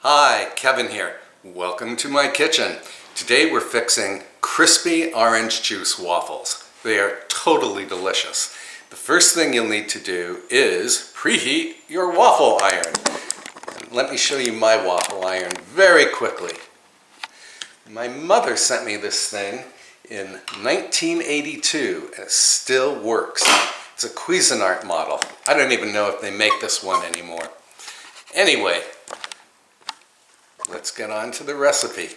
Hi, Kevin here. Welcome to my kitchen. Today we're fixing crispy orange juice waffles. They are totally delicious. The first thing you'll need to do is preheat your waffle iron. Let me show you my waffle iron very quickly. My mother sent me this thing in 1982 and it still works. It's a Cuisinart model. I don't even know if they make this one anymore. Anyway, let's get on to the recipe.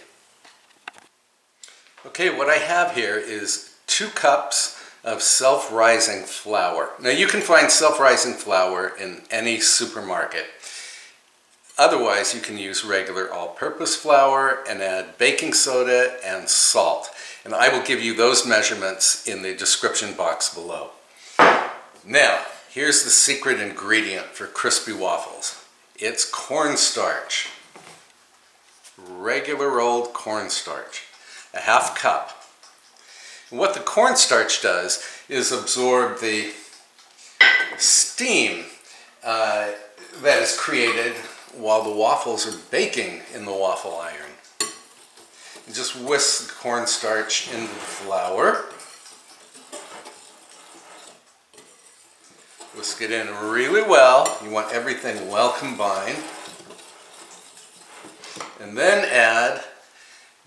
Okay, what I have here is 2 cups of self-rising flour. Now you can find self-rising flour in any supermarket. Otherwise, you can use regular all-purpose flour and add baking soda and salt. And I will give you those measurements in the description box below. Now, here's the secret ingredient for crispy waffles. It's cornstarch. Regular old cornstarch, a 1/2 cup. And what the cornstarch does is absorb the steam that is created while the waffles are baking in the waffle iron. You just whisk the cornstarch into the flour. Whisk it in really well. You want everything well combined. And then add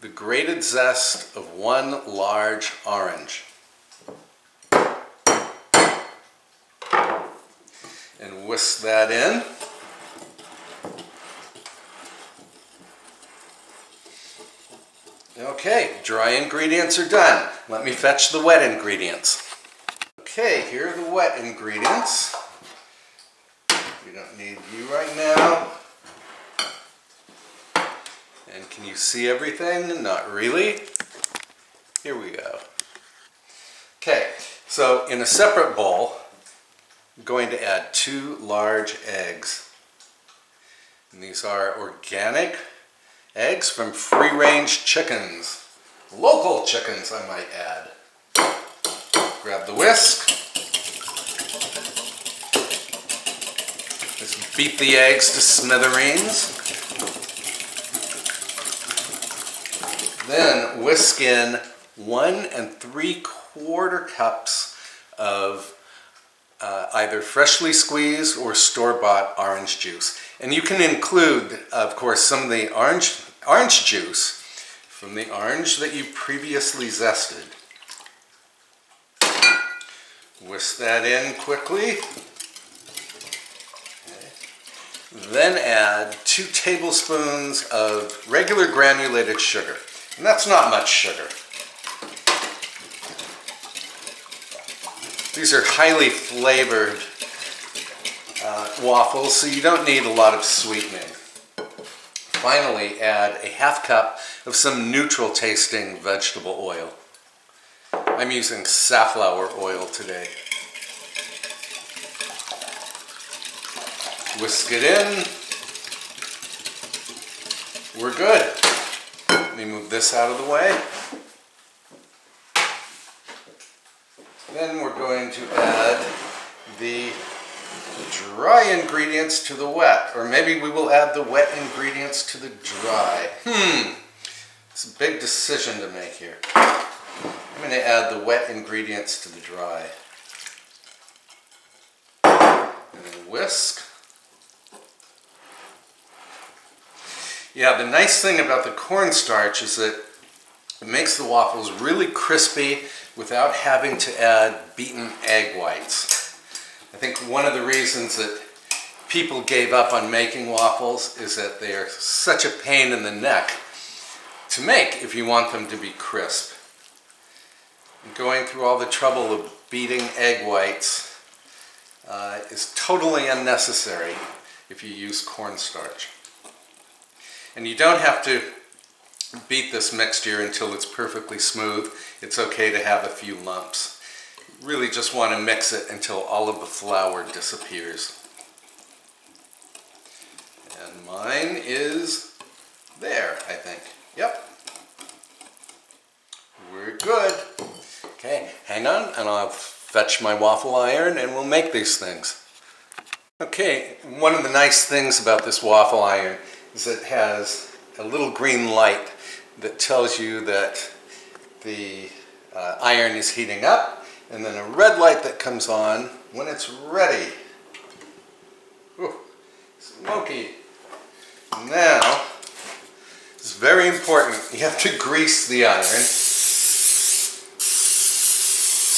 the grated zest of 1 large orange. And whisk that in. Okay, dry ingredients are done. Let me fetch the wet ingredients. Okay, here are the wet ingredients. We don't need you right now. And can you see everything? Not really. Here we go. Okay, so in a separate bowl, I'm going to add 2 large eggs. And these are organic eggs from free-range chickens. Local chickens, I might add. Grab the whisk. Just beat the eggs to smithereens. Then whisk in 1 3/4 cups of either freshly squeezed or store-bought orange juice. And you can include, of course, some of the orange juice from the orange that you previously zested. Whisk that in quickly. Okay. Then add 2 tablespoons of regular granulated sugar. And that's not much sugar. These are highly flavored waffles, so you don't need a lot of sweetening. Finally, add a 1/2 cup of some neutral tasting vegetable oil. I'm using safflower oil today. Whisk it in. We're good. Let me move this out of the way. Then we're going to add the dry ingredients to the wet, or maybe we will add the wet ingredients to the dry. It's a big decision to make here. I'm going to add the wet ingredients to the dry. And then whisk. Yeah, the nice thing about the cornstarch is that it makes the waffles really crispy without having to add beaten egg whites. I think one of the reasons that people gave up on making waffles is that they are such a pain in the neck to make if you want them to be crisp. And going through all the trouble of beating egg whites is totally unnecessary if you use cornstarch. And you don't have to beat this mixture until it's perfectly smooth. It's okay to have a few lumps. You really just want to mix it until all of the flour disappears. And mine is there, I think. Yep. We're good. Okay, hang on and I'll fetch my waffle iron and we'll make these things. Okay, one of the nice things about this waffle iron is it has a little green light that tells you that the iron is heating up, and then a red light that comes on when it's ready. Ooh, smoky. Now, it's very important. You have to grease the iron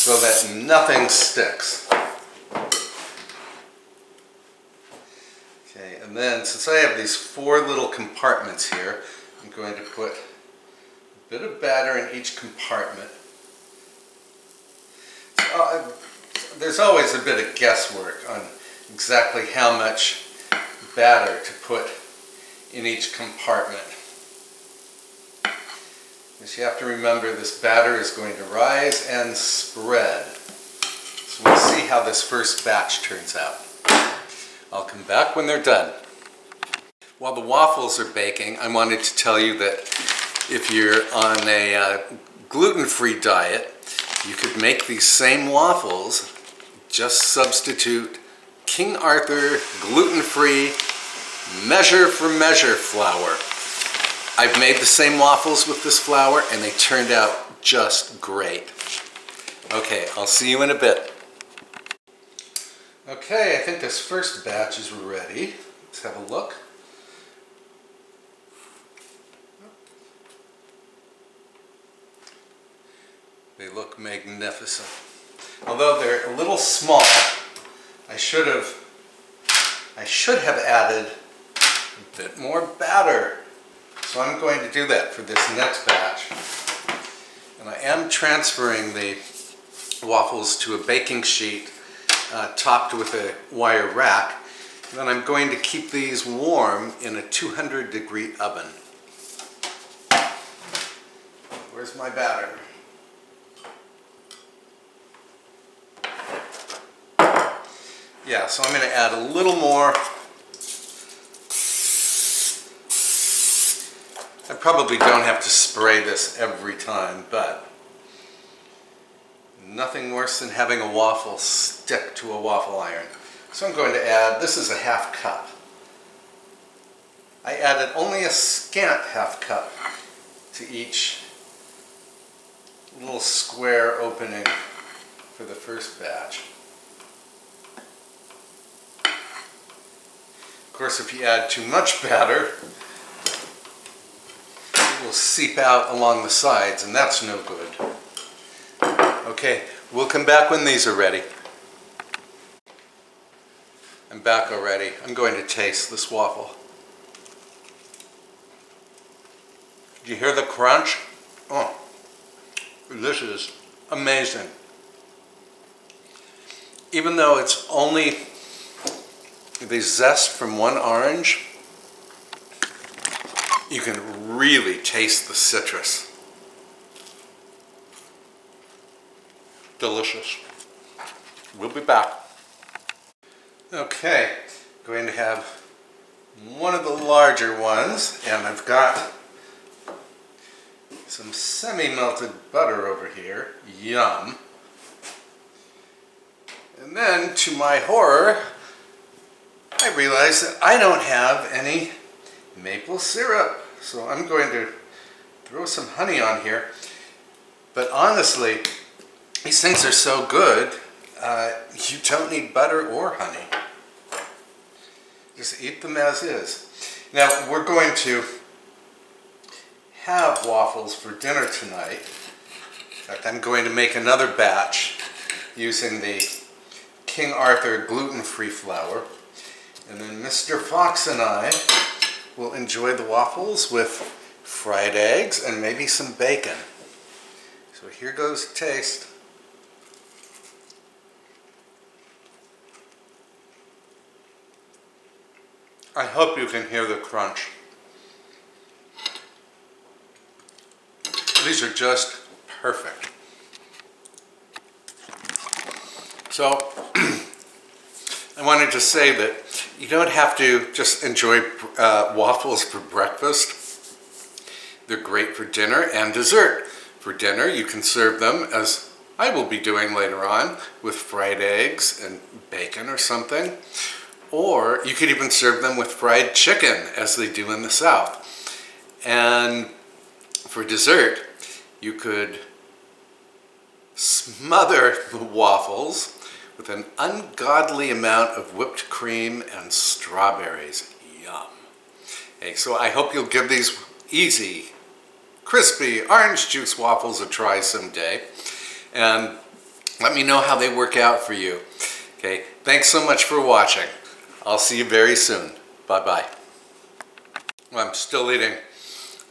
so that nothing sticks. Okay, and then since I have these 4 little compartments here, I'm going to put a bit of batter in each compartment. There's always a bit of guesswork on exactly how much batter to put in each compartment. Because you have to remember this batter is going to rise and spread. So we'll see how this first batch turns out. I'll come back when they're done. While the waffles are baking, I wanted to tell you that if you're on a gluten-free diet, you could make these same waffles, just substitute King Arthur gluten-free measure for measure flour. I've made the same waffles with this flour and they turned out just great. Okay, I'll see you in a bit. Okay, I think this first batch is ready. Let's have a look. They look magnificent. Although they're a little small, I should have added a bit more batter. So I'm going to do that for this next batch. And I am transferring the waffles to a baking sheet topped with a wire rack. And then I'm going to keep these warm in a 200-degree oven. Where's my batter? Yeah, so I'm going to add a little more. I probably don't have to spray this every time, but nothing worse than having a waffle stick to a waffle iron. So I'm going to add, this is a ½ cup. I added only a scant ½ cup to each little square opening for the first batch. Of course, if you add too much batter, it will seep out along the sides, and that's no good. Okay, we'll come back when these are ready. I'm back already. I'm going to taste this waffle. Do you hear the crunch? Oh, this is amazing. Even though it's only the zest from one orange, you can really taste the citrus. Delicious. We'll be back. Okay, going to have one of the larger ones, and I've got some semi-melted butter over here. Yum. And then, to my horror, I realized that I don't have any maple syrup. So I'm going to throw some honey on here. But honestly, these things are so good, you don't need butter or honey. Just eat them as is. Now, we're going to have waffles for dinner tonight. In fact, I'm going to make another batch using the King Arthur gluten-free flour. And then Mr. Fox and I will enjoy the waffles with fried eggs and maybe some bacon. So here goes the taste. I hope you can hear the crunch. These are just perfect. So, I wanted to say that you don't have to just enjoy waffles for breakfast. They're great for dinner and dessert. For dinner, you can serve them, as I will be doing later on, with fried eggs and bacon or something. Or you could even serve them with fried chicken, as they do in the South. And for dessert, you could smother the waffles with an ungodly amount of whipped cream and strawberries. Yum. Okay, so I hope you'll give these easy, crispy orange juice waffles a try someday. And let me know how they work out for you. Okay, thanks so much for watching. I'll see you very soon. Bye-bye. I'm still eating.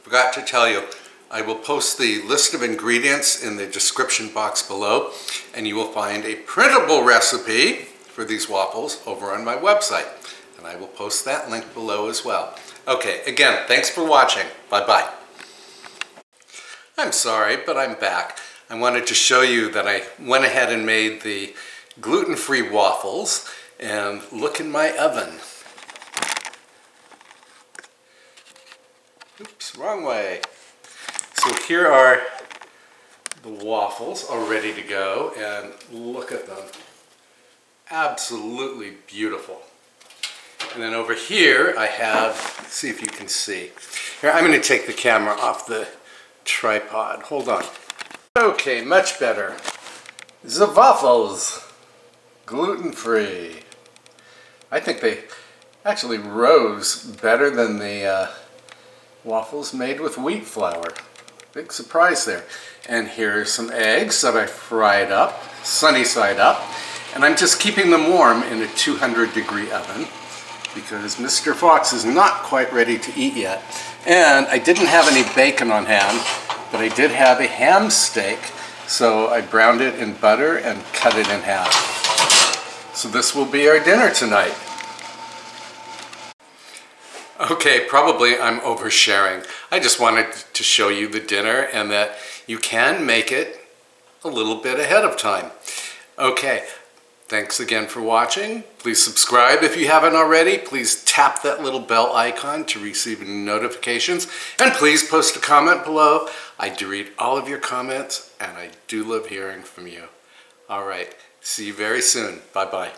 Forgot to tell you, I will post the list of ingredients in the description box below, and you will find a printable recipe for these waffles over on my website. And I will post that link below as well. Okay, again, thanks for watching. Bye-bye. I'm sorry, but I'm back. I wanted to show you that I went ahead and made the gluten-free waffles, and look in my oven. Oops, wrong way. So here are the waffles all ready to go, and look at them. Absolutely beautiful. And then over here I have, let's see if you can see. Here, I'm going to take the camera off the tripod. Hold on. Okay, much better. The waffles, gluten-free. I think they actually rose better than the waffles made with wheat flour. Big surprise there. And here's some eggs that I fried up, sunny side up. And I'm just keeping them warm in a 200-degree oven because Mr. Fox is not quite ready to eat yet. And I didn't have any bacon on hand, but I did have a ham steak. So I browned it in butter and cut it in half. So this will be our dinner tonight. Okay, probably I'm oversharing. I just wanted to show you the dinner and that you can make it a little bit ahead of time. Okay, thanks again for watching. Please subscribe if you haven't already. Please tap that little bell icon to receive notifications. And please post a comment below. I do read all of your comments and I do love hearing from you. All right, see you very soon. Bye-bye.